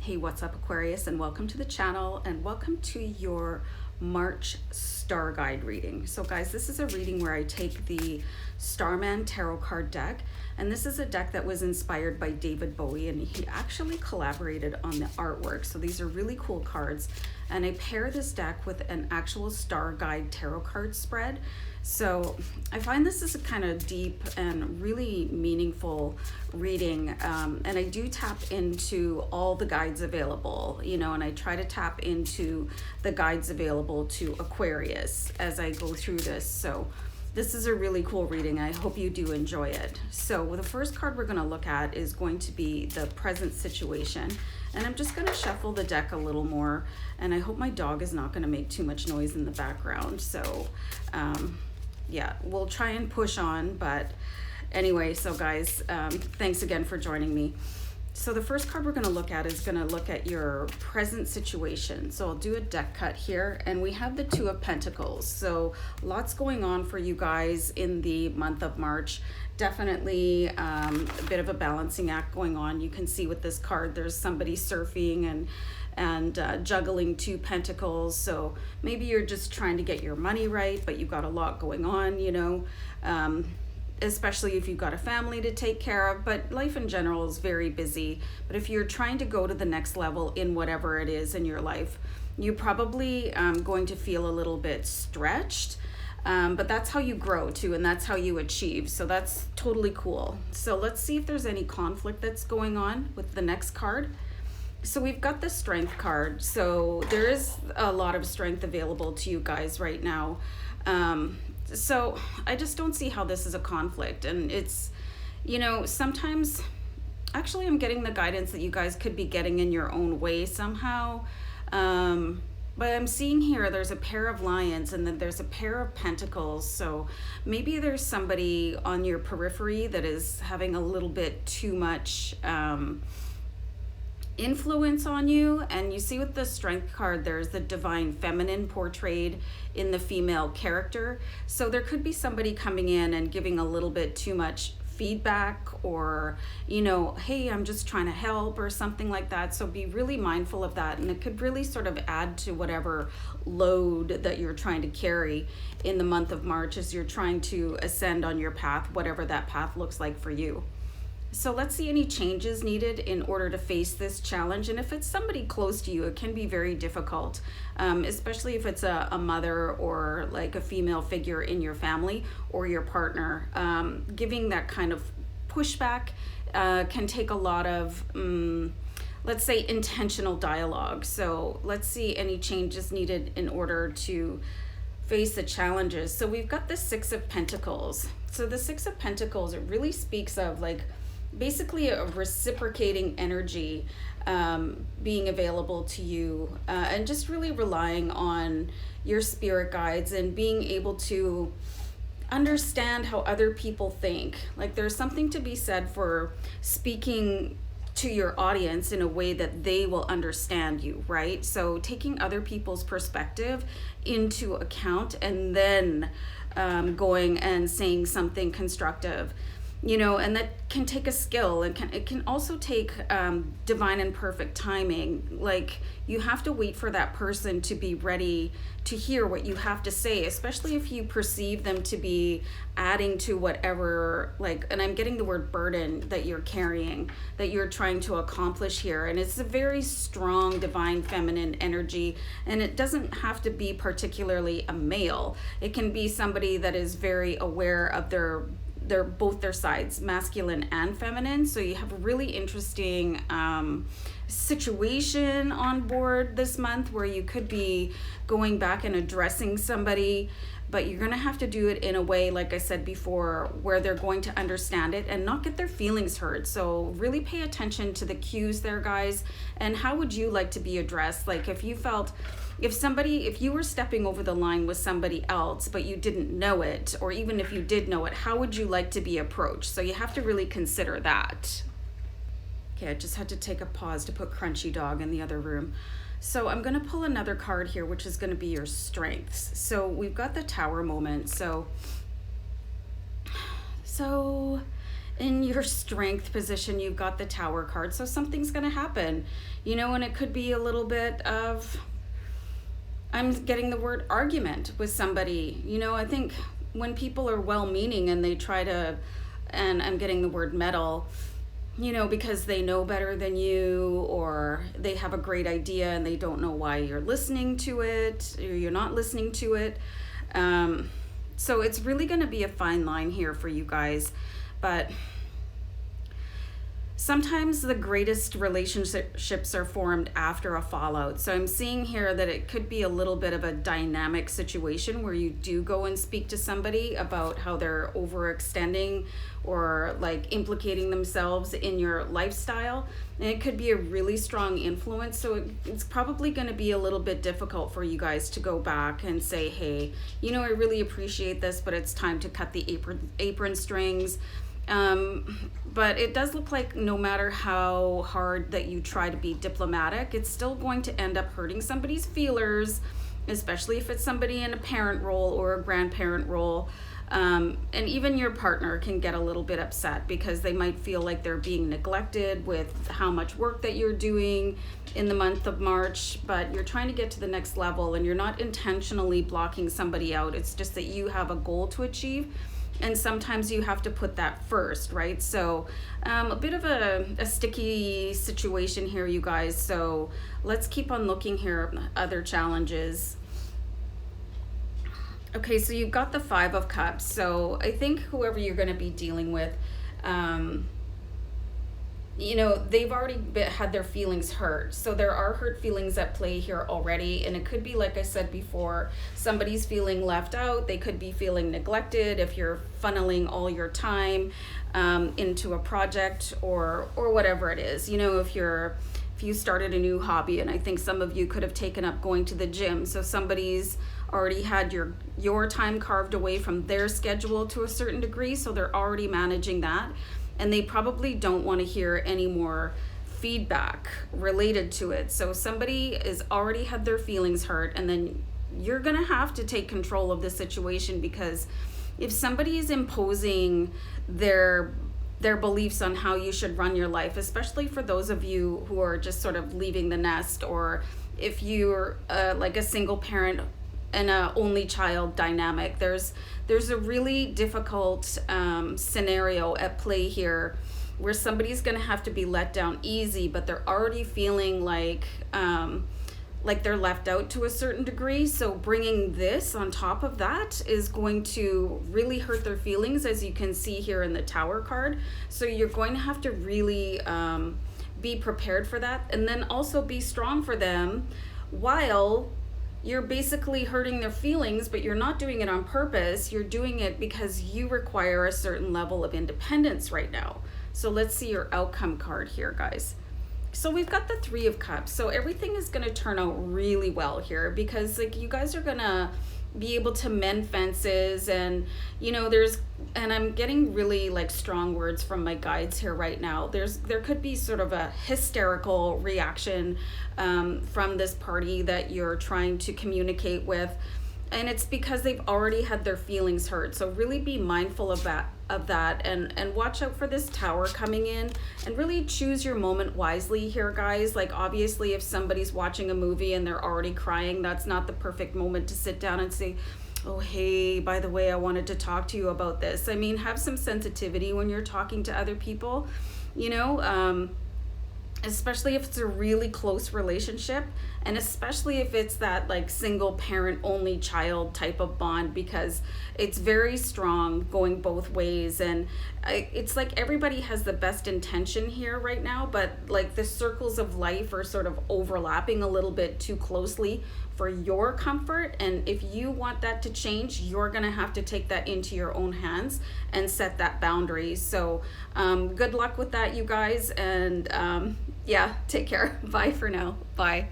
Hey, what's up, Aquarius, and welcome to the channel, and welcome to your March Star Guide reading. So guys, this is a reading where I take the Starman tarot card deck, and this is a deck that was inspired by David Bowie, and he actually collaborated on the artwork. So these are really cool cards, and I pair this deck with an actual Star Guide tarot card spread. So I find this is a kind of deep and really meaningful reading, and I do tap into all the guides available, you know, and I try to tap into the guides available to Aquarius as I go through this. So this is a really cool reading. I hope you do enjoy it. So the first card we're going to look at is going to be the present situation. And I'm just going to shuffle the deck a little more. And I hope my dog is not going to make too much noise in the background. So yeah, we'll try and push on. But anyway, so guys, thanks again for joining me. So the first card we're going to look at is going to look at your present situation. So I'll do a deck cut here, and we have the Two of Pentacles. So lots going on for you guys in the month of March. Definitely a bit of a balancing act going on. You can see with this card, there's somebody surfing and juggling two pentacles. So maybe you're just trying to get your money right, but you've got a lot going on, you know. Especially if you've got a family to take care of, but life in general is very busy. But if you're trying to go to the next level in whatever it is in your life, you're probably going to feel a little bit stretched, but that's how you grow too, and that's how you achieve. So that's totally cool. So let's see if there's any conflict that's going on with the next card. So we've got the Strength card. So there is a lot of strength available to you guys right now. So I just don't see how this is a conflict. And it's, you know, sometimes actually I'm getting the guidance that you guys could be getting in your own way somehow. But I'm seeing here there's a pair of lions and then there's a pair of pentacles. So maybe there's somebody on your periphery that is having a little bit too much influence on you. And you see with the Strength card, there's the divine feminine portrayed in the female character. So there could be somebody coming in and giving a little bit too much feedback, or, you know, hey, I'm just trying to help, or something like that. So be really mindful of that, and it could really sort of add to whatever load that you're trying to carry in the month of March as you're trying to ascend on your path, whatever that path looks like for you. So let's see any changes needed in order to face this challenge. And if it's somebody close to you, it can be very difficult, especially if it's a mother or like a female figure in your family or your partner. Giving that kind of pushback can take a lot of, let's say, intentional dialogue. So let's see any changes needed in order to face the challenges. So we've got the Six of Pentacles. So the Six of Pentacles, it really speaks of like basically a reciprocating energy being available to you, and just really relying on your spirit guides and being able to understand how other people think. Like there's something to be said for speaking to your audience in a way that they will understand you, right? So taking other people's perspective into account and then going and saying something constructive, you know, and that can take a skill, and it can also take divine and perfect timing. Like you have to wait for that person to be ready to hear what you have to say, especially if you perceive them to be adding to whatever, like, and I'm getting the word burden that you're carrying, that you're trying to accomplish here. And it's a very strong divine feminine energy, and it doesn't have to be particularly a male. It can be somebody that is very aware of both their sides, masculine and feminine. So you have a really interesting situation on board this month where you could be going back and addressing somebody, but you're going to have to do it in a way, like I said before, where they're going to understand it and not get their feelings hurt. So really pay attention to the cues there, guys. And how would you like to be addressed? Like if you felt, if you were stepping over the line with somebody else, but you didn't know it, or even if you did know it, how would you like to be approached? So you have to really consider that. Okay, I just had to take a pause to put Crunchy Dog in the other room. So I'm going to pull another card here, which is going to be your strengths. So we've got the Tower moment. So in your strength position, you've got the Tower card. So something's going to happen, you know, and it could be a little bit of, I'm getting the word argument with somebody. You know, I think when people are well-meaning and they try to, and I'm getting the word meddle, you know, because they know better than you, or they have a great idea and they don't know why you're listening to it, or you're not listening to it. So it's really going to be a fine line here for you guys. But sometimes the greatest relationships are formed after a fallout. So I'm seeing here that it could be a little bit of a dynamic situation where you do go and speak to somebody about how they're overextending or like implicating themselves in your lifestyle. And it could be a really strong influence. So it's probably going to be a little bit difficult for you guys to go back and say, hey, you know, I really appreciate this, but it's time to cut the apron strings. But it does look like no matter how hard that you try to be diplomatic, it's still going to end up hurting somebody's feelers, especially if it's somebody in a parent role or a grandparent role. And even your partner can get a little bit upset because they might feel like they're being neglected with how much work that you're doing in the month of March, but you're trying to get to the next level and you're not intentionally blocking somebody out. It's just that you have a goal to achieve. And sometimes you have to put that first, right? So a bit of a sticky situation here, you guys. So let's keep on looking here at other challenges. Okay, so you've got the Five of Cups. So I think whoever you're going to be dealing with, you know, they've already had their feelings hurt. So there are hurt feelings at play here already. And it could be, like I said before, somebody's feeling left out. They could be feeling neglected if you're funneling all your time into a project or whatever it is. You know, if you started a new hobby, and I think some of you could have taken up going to the gym. So somebody's already had your time carved away from their schedule to a certain degree. So they're already managing that. And they probably don't want to hear any more feedback related to it. So somebody has already had their feelings hurt, and then you're going to have to take control of the situation, because if somebody is imposing their beliefs on how you should run your life, especially for those of you who are just sort of leaving the nest, or if you're like a single parent and a only child dynamic, there's a really difficult scenario at play here where somebody's going to have to be let down easy, but they're already feeling like they're left out to a certain degree. So bringing this on top of that is going to really hurt their feelings, as you can see here in the Tower card. So you're going to have to really be prepared for that, and then also be strong for them while you're basically hurting their feelings, but you're not doing it on purpose. You're doing it because you require a certain level of independence right now. So let's see your outcome card here, guys. So we've got the Three of Cups. So everything is going to turn out really well here, because like you guys are going to be able to mend fences, and you know, and I'm getting really like strong words from my guides here right now. There could be sort of a hysterical reaction from this party that you're trying to communicate with, and it's because they've already had their feelings hurt. So really be mindful of that and watch out for this Tower coming in, and really choose your moment wisely here, guys. Like obviously if somebody's watching a movie and they're already crying, that's not the perfect moment to sit down and say, oh hey, by the way, I wanted to talk to you about this. I mean, have some sensitivity when you're talking to other people, you know, especially if it's a really close relationship, and especially if it's that like single parent only child type of bond, because it's very strong going both ways. And it's like everybody has the best intention here right now, but like the circles of life are sort of overlapping a little bit too closely for your comfort. And if you want that to change, you're gonna have to take that into your own hands and set that boundary. So good luck with that, you guys, and yeah, take care. Bye for now. Bye.